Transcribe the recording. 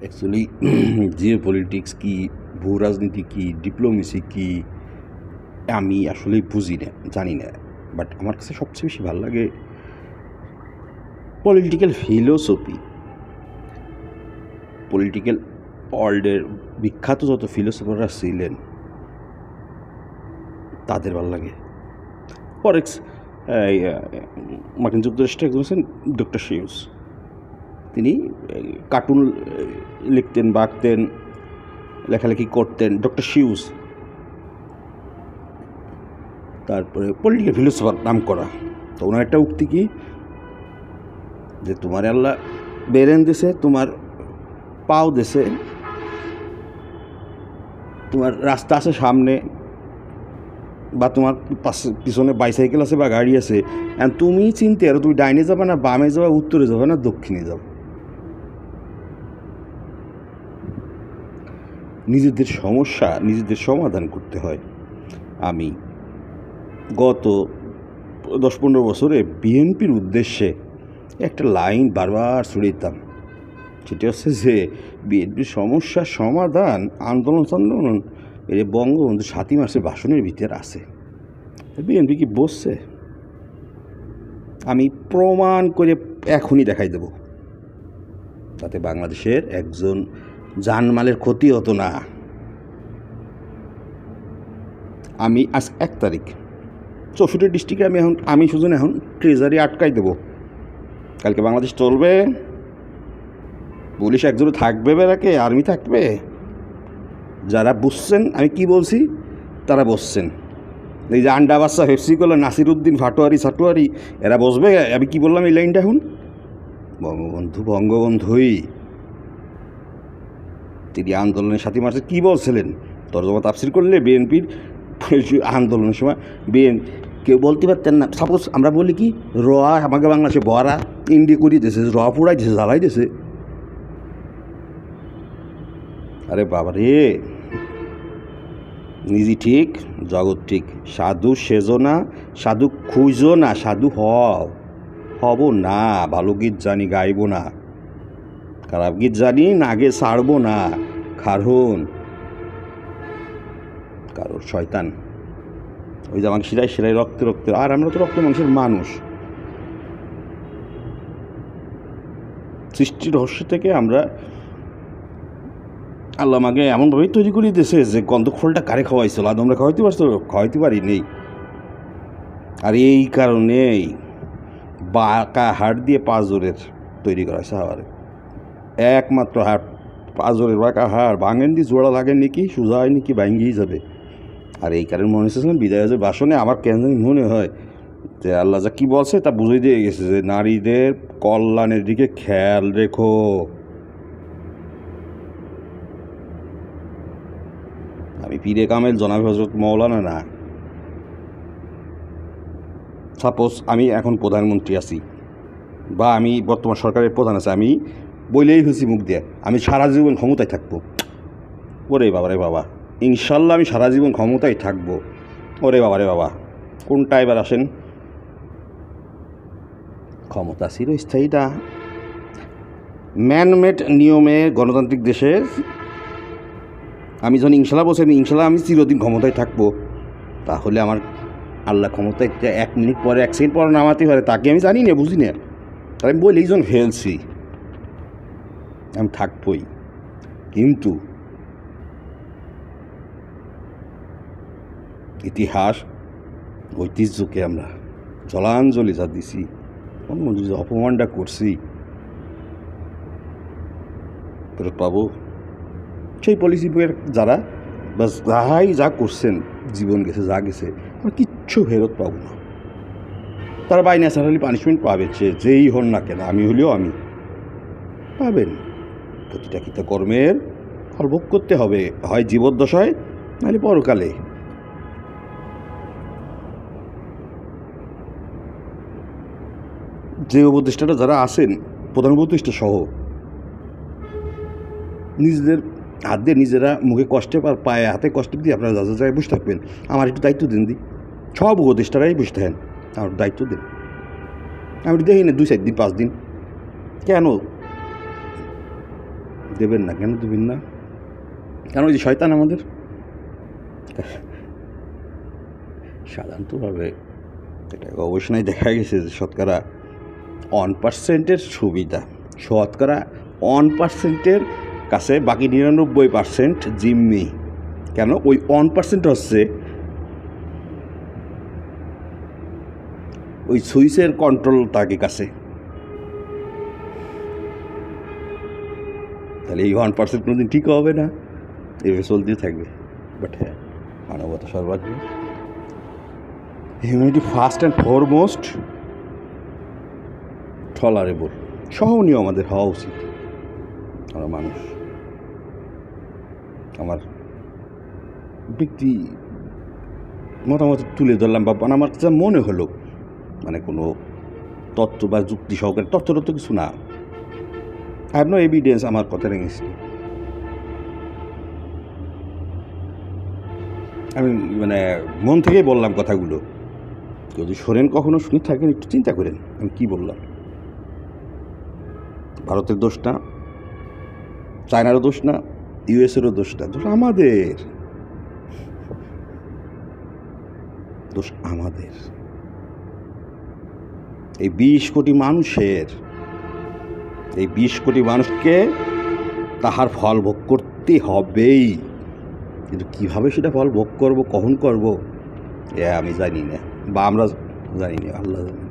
Actually Jio politics কী, ভূ রাজনীতি কী, diplomacy কী, আমি আসলেই বুঝি না, জানি না। বাট আমার কাছে সবচেয়ে বেশি ভালো লাগে পলিটিক্যাল ফিলোসফি। পলিটিক্যাল ওয়ার্ল্ডের বিখ্যাত যত ফিলোসফাররা ছিলেন তাদের ভালো লাগে। ফর মার্কিন যুক্তরাষ্ট্রে একজন আছেন ডক্টর শিউস। তিনি কার্টুন লিখতেন, বাঁকতেন, লেখালেখি করতেন, ডক্টর শিউস। তারপরে পলিটিক্যাল ফিলোসফার নাম করা। তো ওনার একটা উক্তি কি, যে তোমার আল্লাহ বেরেন দেশে, তোমার পাও দেশে, তোমার রাস্তা আছে সামনে, বা তোমার পিছনে বাইসাইকেল আছে বা গাড়ি আছে, তুমি চিনতে আর তুমি ডাইনে যাবে না, বামে যাবে, উত্তরে যাবে না, দক্ষিণে যাবে। নিজেদের সমস্যা নিজেদের সমাধান করতে হয়। আমি গত 10-15 বছরে বিএনপির উদ্দেশ্যে একটা লাইন বারবার ছড়িতাম। সেটা হচ্ছে যে বিএনপির সমস্যার সমাধান আন্দোলন এই বঙ্গবন্ধু 7 মাসের ভাষণের ভিতরে আছে। বিএনপি কি বসছে? আমি প্রমাণ করে এখনই দেখাই দেব, তাতে বাংলাদেশের একজন জানমালের ক্ষতি হতো না। আমি আজ 1 তারিখ 64 ডিস্ট্রিক্টে আমি সুজন এখন ট্রেজারি আটকাই দেব। কালকে বাংলাদেশ চলবে, পুলিশ একজনে থাকবে, বেড়াকে আর্মি থাকবে। যারা বুঝছেন আমি কি বলছি তারা বসছেন। এই যে আন্ডা বাচ্চা হেফসিকলা নাসিরুদ্দিন ফাটোয়ারি এরা বসবে। আমি কি বললাম এই লাইনটা এখন? বঙ্গবন্ধুই তিনি আন্দোলনের 7 মার্চে কী বলছিলেন তর্জমা তাফসির করলে বিএনপির আন্দোলনের সময় কেউ বলতে পারতেন না। সাপোজ আমরা বলি কি, র আমাকে বাংলাদেশে বরা ইন্ডিয়া করিয়ে দিয়েছে, র পোড়াই দিয়েছে, জ্বালাই দিয়েছে। আরে বাবা রে, নিজে ঠিক জগৎ ঠিক। সাধু সেজো না, সাধু খুঁজো না, সাধু হব না। ভালো গীত জানি গাইব না, খারাপ গীত জানি নাগে ছাড়বো না। কারণ শয়তান ওই যে আমাকে শিরাই রক্তে, আর আমরা তো রক্ত মানুষের মানুষ। সৃষ্টির রহস্য থেকে আমরা আল্লাহ আমাকে এমনভাবেই তৈরি করে দিয়েছে যে গন্ধফলটা কারে খাওয়াইছিল, আর আমরা খাওয়াইতে পারি নেই। আর এই কারণেই বাঁকা হাড় দিয়ে পাঁজরের তৈরি করা হয়েছে। আবার একমাত্র হাড়, পাঁজরের বাঁকা হাড় ভাঙেন দিয়ে জোড়া লাগেন নাকি, সোজা হয় নাকি ভাঙ্গিয়ে যাবে। আর এই কারণে মনে হচ্ছে বিদায়ের ভাষণে আমার কেন জানি মনে হয় যে আল্লাহ যা কী বলছে তা বুঝিয়ে দিয়ে গেছে, যে নারীদের কল্যাণের দিকে খেয়াল রেখো। আমি পীরে কামেল জনাব হজরত মৌলানা না। সাপোজ আমি এখন প্রধানমন্ত্রী আছি, বা আমি বর্তমান সরকারের প্রধান আছি, আমি বইলেই হয়েছি মুখ দিয়ে আমি সারা জীবন ক্ষমতায় থাকবো। ওরে বাবা রে বাবা, ইনশাল্লাহ আমি সারা জীবন ক্ষমতায় থাকবো। ওরে বাবা রে বাবা, কোনটা এবার আসেন? ক্ষমতা চিরস্থায়ীটা ম্যানমেড নিয়মে গণতান্ত্রিক দেশে আমি যখন ইনশাল্লাহ বলছি আমি চিরদিন ক্ষমতায় থাকবো, তাহলে আমার আল্লাহ ক্ষমতায় 1 মিনিট পরে 1 সেকেন্ড পরে নামাতে পারে, তাকে আমি জানি না, বুঝি না। তাই আমি বলি যখন ফেলছি আমি থাকবই। কিন্তু ইতিহাস ঐতিহ্যকে আমরা জলাঞ্জলি যা দিছি, যে অপমানটা করছি, ফেরত পাবো? সেই পলিসি বইয়ের যারা বা যাহাই যা করছেন, জীবন গেছে যা গেছে, আমরা কিচ্ছু ফেরত পাবো না। তারা বাই ন্যাচারালি পানিশমেন্ট পাবে, যেই হন না কেন, আমি হলেও আমি পাবেন। প্রতিটা কর্মের ফল ভোগ করতে হবে, হয় জীবদ্দশায় নাহলে পরকালে। যে উপদেষ্টারা যারা আছেন, প্রধান উপদেষ্টা সহ, নিজেদের হাত দিয়ে নিজেরা মুখে কষ্টে আর পায়ে হাতে কষ্ট দিয়ে আপনারা যা জায়গায় বসে থাকবেন, আমার একটু দায়িত্ব দিন। সব উপদেষ্টারাই বসে থাকেন, আমার দায়িত্ব দিন। আমি দেখি না 2-4 দিন 5 দিন, কেন দেবেন না, কেন দেবেন না? কেন ওই যে শয়তান আমাদের সাধারণতভাবে এটা গবেষণায় দেখা গেছে যে শতকরা 1%-এর সুবিধা, শতকরা 1%-এর কাছে বাকি 99% জিম্মি। কেন? ওই 1% হচ্ছে ওই সুইচের কন্ট্রোল থাকে কাছে। তাহলে এই 1% কোনোদিন ঠিক হবে না, এভাবে চলতেই থাকবে। বাট হ্যাঁ, মানবতা সর্বাগ্রে, humanity first and foremost, tolerable, সহনীয় আমাদের হওয়া উচিত। আমরা মানুষ। আমার ব্যক্তি মতামত তুলে ধরলাম বা আমার কাছে মনে হলো, মানে কোনো তথ্য বা যুক্তি সহকারে, তথ্য কিছু না, আই হ্যাভ নো এভিডেন্স আমার কথা রেখেছি। আমি মানে মন থেকেই বললাম কথাগুলো। যদি শোনেন, কখনো শুনে থাকেন, একটু চিন্তা করেন আমি কী বললাম। ভারতের দোষ না, চায়নারও দোষ না, ইউএসেরও দোষ না, দোষ আমাদের, দোষ আমাদের। এই 20 কোটি মানুষের, এই 20 কোটি মানুষকে তাহার ফল ভোগ করতে হবেই, কিন্তু কীভাবে সেটা ফল ভোগ করব, কখন করব, আমি জানি না, বা আমরা জানি না, আল্লাহ জানি।